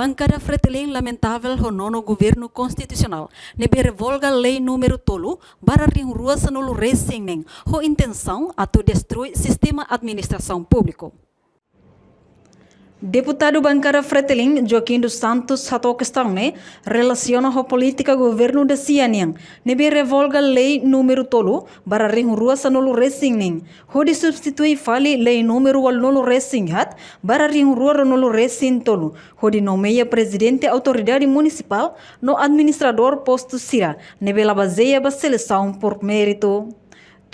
Bancada Fretilin lamentável o nono governo constitucional. Nebe revolga lei número tolo, para rua sanolo recém o intenção a destruir sistema administração público. Deputado Bancada Fretilin, Joaquim dos Santos, hato questão, relaciona a política governo da Cianian. Nebe revolga lei número tolo, para rua sanolo recém Hodi substitui fali lei número wal nolo recém hat, para rua nolo recém tolo. Hodi nomeia presidente autoridade municipal no administrador posto sira. Nebe la baseia ba seleção por mérito.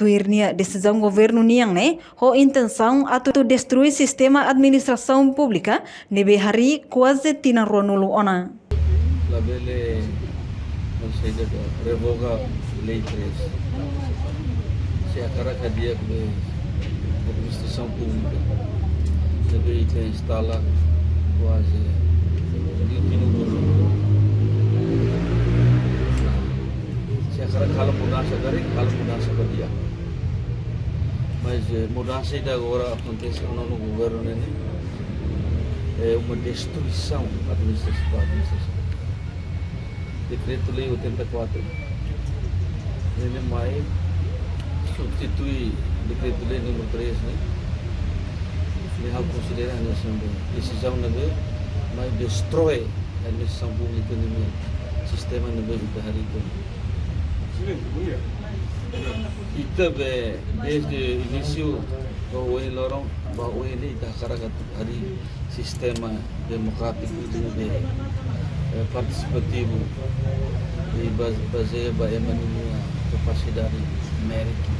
Tuirnia decisão governo niang ho intenção a destruir sistema administração pública nebe hari quase tina ronulu ona. Labele conselho revoga lei 3. Se a cara cadia de administração pública deve instalar quase 20 minutos. Se a cara cala mudança dari cala mudança dia. Mas mudança ainda agora acontece no governo é uma destruição administrativa. Decreto-lei 84 ele mais substitui decreto-lei número 3 ele considera a decisão mas destrói a administração pública no sistema no hari e também desde o início bahwa ini dah karagat hari sistema democrático de participativo e baseia a capacidade mérito.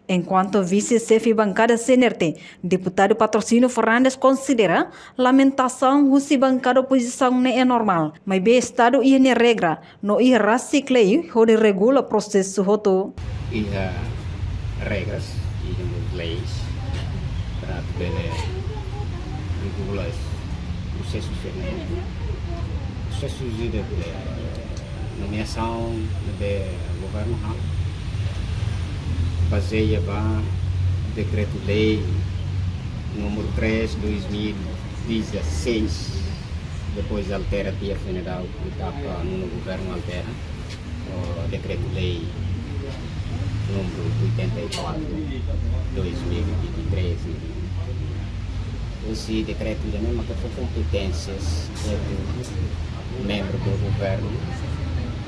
Enquanto vice-chefe bancada CNRT, deputado Patrocínio Fernandes considera lamentação que bancada oposição não é normal, mas bem Estado e a regra, não é reciclei ou regula processo roto. E regras e leis para regular processos de nomeação do governo baseia no decreto-lei número 3 de 2016, depois altera dia federal, etapa no governo altera, o decreto-lei número 84 de 2023. Esse decreto também marca competências do membro do governo,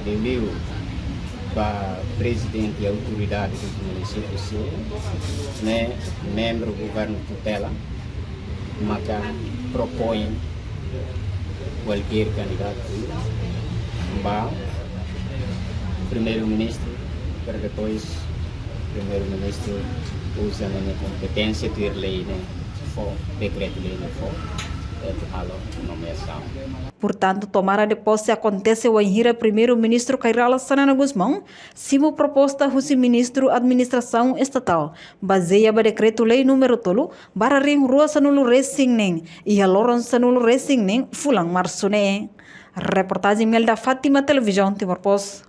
deu para presidente e autoridade dos municípios, membro do governo tutela, mas propõe qualquer candidato para primeiro-ministro, para depois primeiro-ministro usa a minha competência de lei, decreto-lei, nomeação. Portanto, tomara de posse acontece o enhira primeiro-ministro Cairala Sanana Guzmão, simo proposta do ministro administração estatal, baseia no decreto-lei número tolo, para rua sanulu recém e a loron sanulu recém fulang marsune. Reportagem Melda Fátima, Televisão Timor Post.